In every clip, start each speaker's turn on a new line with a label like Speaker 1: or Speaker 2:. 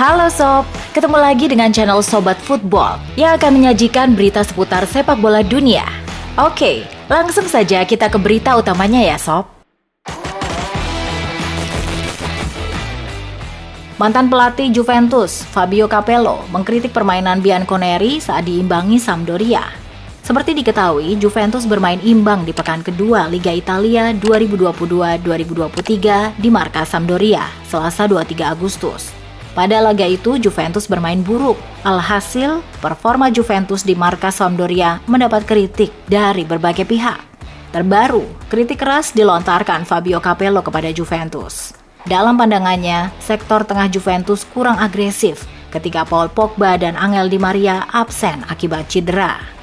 Speaker 1: Halo Sob, ketemu lagi dengan channel Sobat Football yang akan menyajikan berita seputar sepak bola dunia. Oke, langsung saja kita ke berita utamanya ya Sob. Mantan pelatih Juventus, Fabio Capello, mengkritik permainan Bianconeri saat diimbangi Sampdoria. Seperti diketahui, Juventus bermain imbang di pekan kedua Liga Italia 2022-2023 di markas Sampdoria, Selasa 23 Agustus. Pada laga itu, Juventus bermain buruk. Alhasil, performa Juventus di markas Sampdoria mendapat kritik dari berbagai pihak. Terbaru, kritik keras dilontarkan Fabio Capello kepada Juventus. Dalam pandangannya, sektor tengah Juventus kurang agresif ketika Paul Pogba dan Angel Di Maria absen akibat cedera.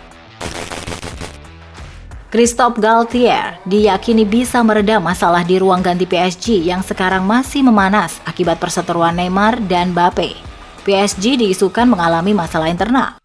Speaker 1: Christophe Galtier diyakini bisa meredam masalah di ruang ganti PSG yang sekarang masih memanas akibat perseteruan Neymar dan Mbappe. PSG diisukan mengalami masalah internal.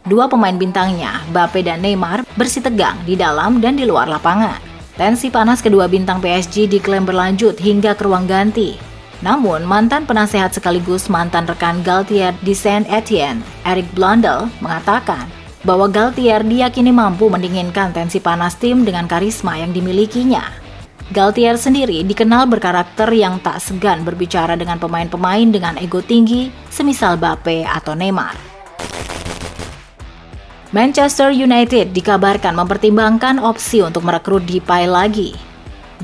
Speaker 1: Dua pemain bintangnya, Mbappe dan Neymar, bersitegang di dalam dan di luar lapangan. Tensi panas kedua bintang PSG diklaim berlanjut hingga ke ruang ganti. Namun, mantan penasehat sekaligus mantan rekan Galtier di Saint-Etienne, Eric Blondel, mengatakan bahwa Galtier diyakini mampu mendinginkan tensi panas tim dengan karisma yang dimilikinya. Galtier sendiri dikenal berkarakter yang tak segan berbicara dengan pemain-pemain dengan ego tinggi, semisal Mbappe atau Neymar. Manchester United dikabarkan mempertimbangkan opsi untuk merekrut Depay lagi.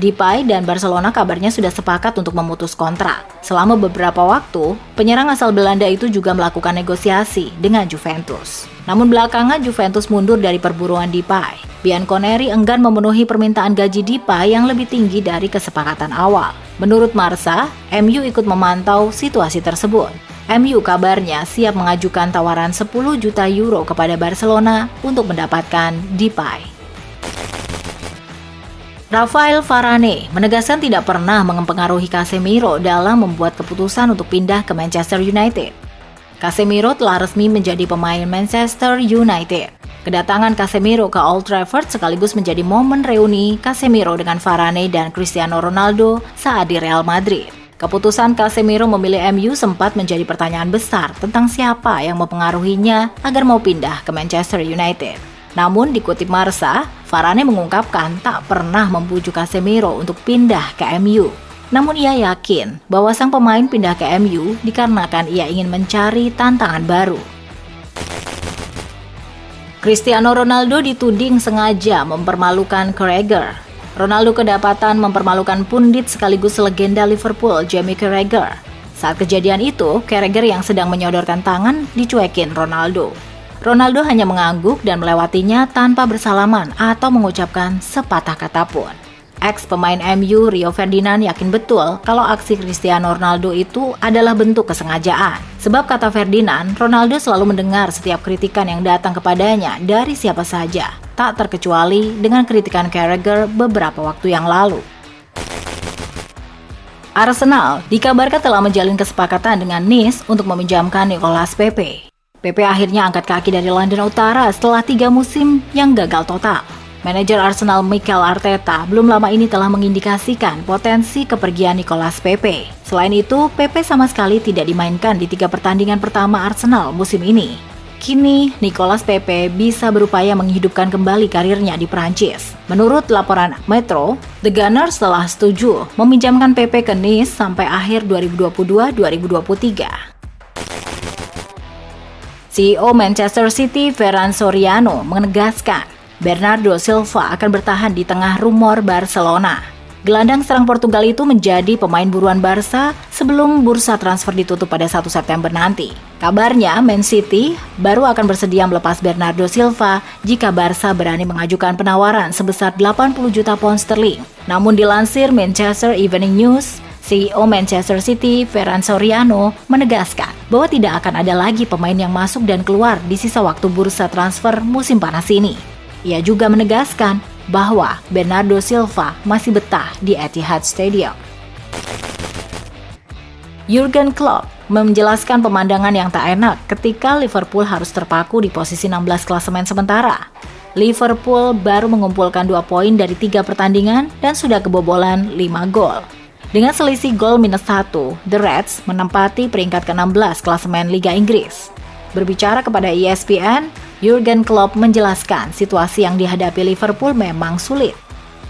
Speaker 1: Depay dan Barcelona kabarnya sudah sepakat untuk memutus kontrak. Selama beberapa waktu, penyerang asal Belanda itu juga melakukan negosiasi dengan Juventus. Namun belakangan Juventus mundur dari perburuan Depay. Bianconeri enggan memenuhi permintaan gaji Depay yang lebih tinggi dari kesepakatan awal. Menurut Marca, MU ikut memantau situasi tersebut. MU kabarnya siap mengajukan tawaran 10 juta euro kepada Barcelona untuk mendapatkan Depay. Rafael Varane menegaskan tidak pernah mempengaruhi Casemiro dalam membuat keputusan untuk pindah ke Manchester United. Casemiro telah resmi menjadi pemain Manchester United. Kedatangan Casemiro ke Old Trafford sekaligus menjadi momen reuni Casemiro dengan Varane dan Cristiano Ronaldo saat di Real Madrid. Keputusan Casemiro memilih MU sempat menjadi pertanyaan besar tentang siapa yang mempengaruhinya agar mau pindah ke Manchester United. Namun dikutip Marca, Varane mengungkapkan tak pernah membujuk Casemiro untuk pindah ke MU. Namun ia yakin bahwa sang pemain pindah ke MU dikarenakan ia ingin mencari tantangan baru. Cristiano Ronaldo dituding sengaja mempermalukan Carragher. Ronaldo kedapatan mempermalukan pundit sekaligus legenda Liverpool Jamie Carragher. Saat kejadian itu, Carragher yang sedang menyodorkan tangan dicuekin Ronaldo. Ronaldo hanya mengangguk dan melewatinya tanpa bersalaman atau mengucapkan sepatah kata pun. Ex pemain MU Rio Ferdinand yakin betul kalau aksi Cristiano Ronaldo itu adalah bentuk kesengajaan. Sebab kata Ferdinand, Ronaldo selalu mendengar setiap kritikan yang datang kepadanya dari siapa saja, tak terkecuali dengan kritikan Carragher beberapa waktu yang lalu. Arsenal dikabarkan telah menjalin kesepakatan dengan Nice untuk meminjamkan Nicolas Pepe. Pepe akhirnya angkat kaki dari London Utara setelah 3 musim yang gagal total. Manajer Arsenal Mikel Arteta belum lama ini telah mengindikasikan potensi kepergian Nicolas Pepe. Selain itu, Pepe sama sekali tidak dimainkan di 3 pertandingan pertama Arsenal musim ini. Kini, Nicolas Pepe bisa berupaya menghidupkan kembali karirnya di Prancis. Menurut laporan Metro, The Gunners telah setuju meminjamkan Pepe ke Nice sampai akhir 2022-2023. CEO Manchester City Ferran Soriano menegaskan Bernardo Silva akan bertahan di tengah rumor Barcelona. Gelandang serang Portugal itu menjadi pemain buruan Barca sebelum bursa transfer ditutup pada 1 September nanti. Kabarnya Man City baru akan bersedia melepas Bernardo Silva jika Barca berani mengajukan penawaran sebesar 80 juta pound sterling. Namun dilansir Manchester Evening News, CEO Manchester City, Ferran Soriano, menegaskan bahwa tidak akan ada lagi pemain yang masuk dan keluar di sisa waktu bursa transfer musim panas ini. Ia juga menegaskan bahwa Bernardo Silva masih betah di Etihad Stadium. Jurgen Klopp menjelaskan pemandangan yang tak enak ketika Liverpool harus terpaku di posisi 16 klasemen sementara. Liverpool baru mengumpulkan 2 poin dari 3 pertandingan dan sudah kebobolan 5 gol. Dengan selisih gol -1, The Reds menempati peringkat ke-16 klasemen Liga Inggris. Berbicara kepada ESPN, Jurgen Klopp menjelaskan situasi yang dihadapi Liverpool memang sulit.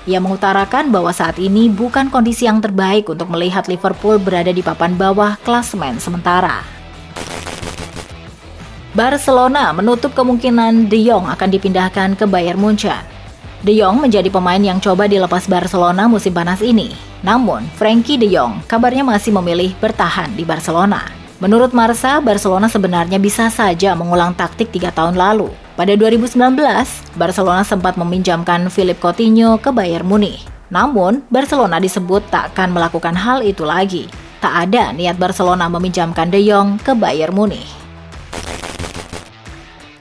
Speaker 1: Ia mengutarakan bahwa saat ini bukan kondisi yang terbaik untuk melihat Liverpool berada di papan bawah klasemen sementara. Barcelona menutup kemungkinan De Jong akan dipindahkan ke Bayern Munchen. De Jong menjadi pemain yang coba dilepas Barcelona musim panas ini. Namun, Frenkie De Jong kabarnya masih memilih bertahan di Barcelona. Menurut Marca, Barcelona sebenarnya bisa saja mengulang taktik 3 tahun lalu. Pada 2019, Barcelona sempat meminjamkan Philippe Coutinho ke Bayern Munich. Namun, Barcelona disebut tak akan melakukan hal itu lagi. Tak ada niat Barcelona meminjamkan De Jong ke Bayern Munich.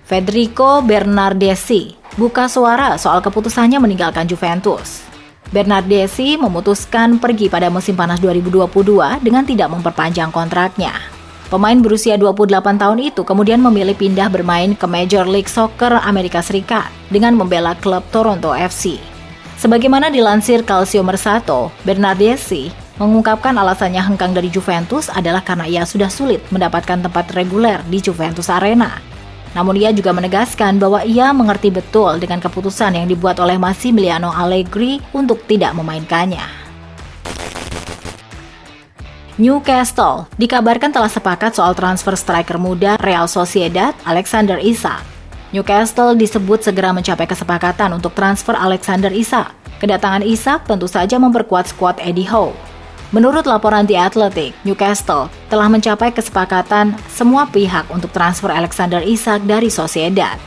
Speaker 1: Federico Bernardeschi buka suara soal keputusannya meninggalkan Juventus. Bernardeschi memutuskan pergi pada musim panas 2022 dengan tidak memperpanjang kontraknya. Pemain berusia 28 tahun itu kemudian memilih pindah bermain ke Major League Soccer Amerika Serikat dengan membela klub Toronto FC. Sebagaimana dilansir Calcio Mercato, Bernardeschi mengungkapkan alasannya hengkang dari Juventus adalah karena ia sudah sulit mendapatkan tempat reguler di Juventus Arena. Namun ia juga menegaskan bahwa ia mengerti betul dengan keputusan yang dibuat oleh Massimiliano Allegri untuk tidak memainkannya. Newcastle dikabarkan telah sepakat soal transfer striker muda Real Sociedad, Alexander Isak. Newcastle disebut segera mencapai kesepakatan untuk transfer Alexander Isak. Kedatangan Isak tentu saja memperkuat skuad Eddie Howe. Menurut laporan The Athletic, Newcastle telah mencapai kesepakatan semua pihak untuk transfer Alexander Isak dari Sociedad.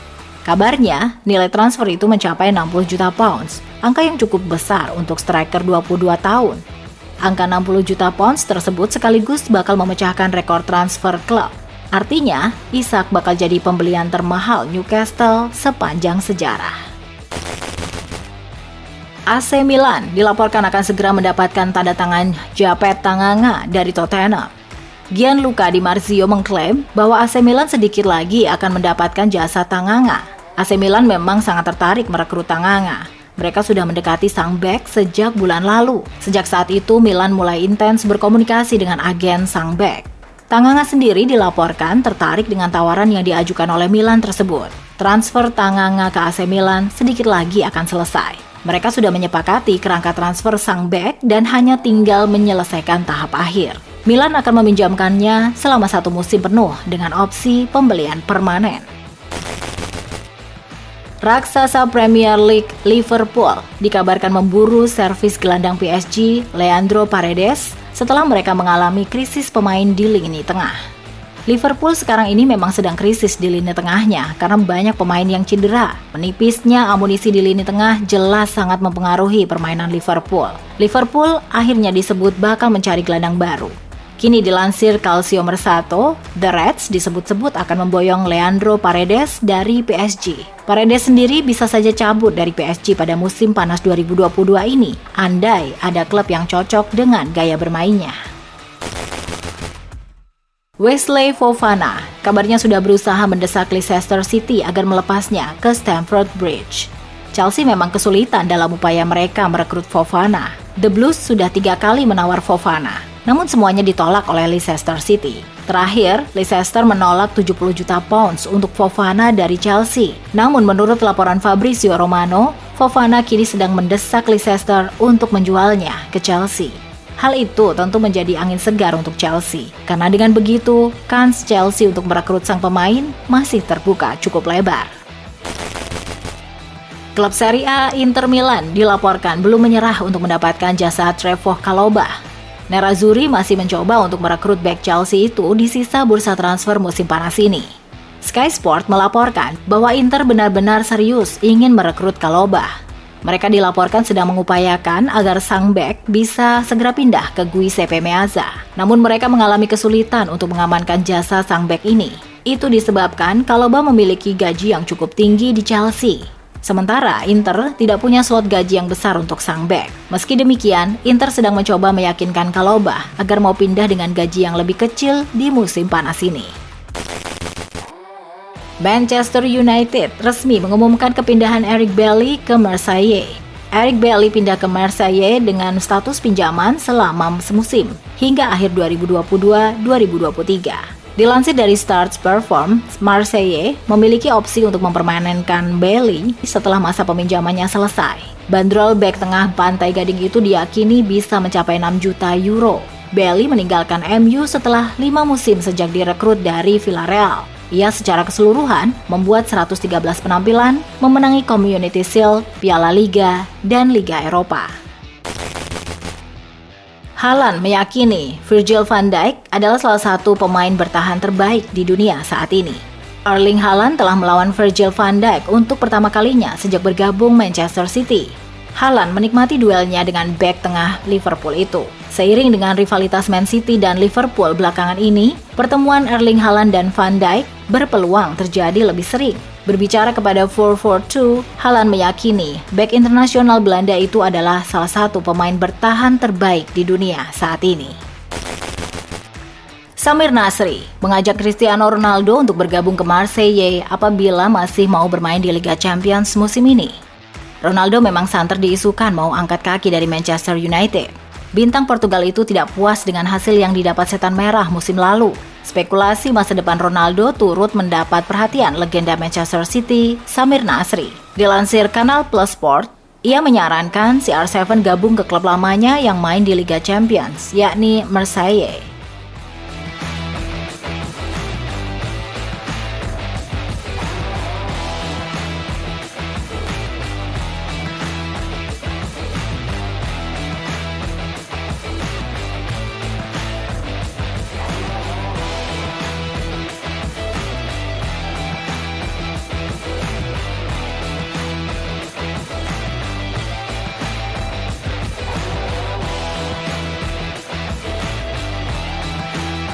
Speaker 1: Kabarnya, nilai transfer itu mencapai 60 juta pounds, angka yang cukup besar untuk striker 22 tahun. Angka 60 juta pounds tersebut sekaligus bakal memecahkan rekor transfer klub. Artinya, Isak bakal jadi pembelian termahal Newcastle sepanjang sejarah. AC Milan dilaporkan akan segera mendapatkan tanda tangan Japet Tanganga dari Tottenham. Gianluca Di Marzio mengklaim bahwa AC Milan sedikit lagi akan mendapatkan jasa Tanganga. AC Milan memang sangat tertarik merekrut Tanganga. Mereka sudah mendekati sang bek sejak bulan lalu. Sejak saat itu, Milan mulai intens berkomunikasi dengan agen sang bek. Tanganga sendiri dilaporkan tertarik dengan tawaran yang diajukan oleh Milan tersebut. Transfer Tanganga ke AC Milan sedikit lagi akan selesai. Mereka sudah menyepakati kerangka transfer sang bek dan hanya tinggal menyelesaikan tahap akhir. Milan akan meminjamkannya selama 1 musim penuh dengan opsi pembelian permanen. Raksasa Premier League Liverpool dikabarkan memburu servis gelandang PSG Leandro Paredes setelah mereka mengalami krisis pemain di lini tengah. Liverpool sekarang ini memang sedang krisis di lini tengahnya karena banyak pemain yang cedera. Menipisnya amunisi di lini tengah jelas sangat mempengaruhi permainan Liverpool. Liverpool akhirnya disebut bakal mencari gelandang baru. Kini dilansir Calcio Mercato, The Reds disebut-sebut akan memboyong Leandro Paredes dari PSG. Paredes sendiri bisa saja cabut dari PSG pada musim panas 2022 ini, andai ada klub yang cocok dengan gaya bermainnya. Wesley Fofana kabarnya sudah berusaha mendesak Leicester City agar melepasnya ke Stamford Bridge. Chelsea memang kesulitan dalam upaya mereka merekrut Fofana. The Blues sudah 3 kali menawar Fofana, namun semuanya ditolak oleh Leicester City. Terakhir, Leicester menolak 70 juta pounds untuk Fofana dari Chelsea. Namun menurut laporan Fabrizio Romano, Fofana kini sedang mendesak Leicester untuk menjualnya ke Chelsea. Hal itu tentu menjadi angin segar untuk Chelsea, karena dengan begitu, kans Chelsea untuk merekrut sang pemain masih terbuka cukup lebar. Klub Serie A Inter Milan dilaporkan belum menyerah untuk mendapatkan jasa Trevoh Chalobah. Nerazzurri masih mencoba untuk merekrut bek Chelsea itu di sisa bursa transfer musim panas ini. Sky Sport melaporkan bahwa Inter benar-benar serius ingin merekrut Chalobah. Mereka dilaporkan sedang mengupayakan agar sang bek bisa segera pindah ke Giuseppe Meazza. Namun mereka mengalami kesulitan untuk mengamankan jasa sang bek ini. Itu disebabkan Chalobah memiliki gaji yang cukup tinggi di Chelsea. Sementara Inter tidak punya slot gaji yang besar untuk sang bek. Meski demikian, Inter sedang mencoba meyakinkan Chalobah agar mau pindah dengan gaji yang lebih kecil di musim panas ini. Manchester United resmi mengumumkan kepindahan Eric Bailly ke Marseille. Eric Bailly pindah ke Marseille dengan status pinjaman selama semusim hingga akhir 2022-2023. Dilansir dari Stars Perform, Marseille memiliki opsi untuk mempermanenkan Bailly setelah masa peminjamannya selesai. Bandrol bek tengah Pantai Gading itu diyakini bisa mencapai 6 juta euro. Bailly meninggalkan MU setelah 5 musim sejak direkrut dari Villarreal. Ia secara keseluruhan membuat 113 penampilan, memenangi Community Shield, Piala Liga, dan Liga Eropa. Haaland meyakini Virgil van Dijk adalah salah satu pemain bertahan terbaik di dunia saat ini. Erling Haaland telah melawan Virgil van Dijk untuk pertama kalinya sejak bergabung Manchester City. Haaland menikmati duelnya dengan bek tengah Liverpool itu. Seiring dengan rivalitas Man City dan Liverpool belakangan ini, pertemuan Erling Haaland dan Van Dijk berpeluang terjadi lebih sering. Berbicara kepada 442, Haaland meyakini bek internasional Belanda itu adalah salah satu pemain bertahan terbaik di dunia saat ini. Samir Nasri mengajak Cristiano Ronaldo untuk bergabung ke Marseille apabila masih mau bermain di Liga Champions musim ini. Ronaldo memang santer diisukan mau angkat kaki dari Manchester United. Bintang Portugal itu tidak puas dengan hasil yang didapat Setan Merah musim lalu. Spekulasi masa depan Ronaldo turut mendapat perhatian legenda Manchester City, Samir Nasri. Dilansir Kanal Plus Sport, ia menyarankan CR7 gabung ke klub lamanya yang main di Liga Champions, yakni Marseille.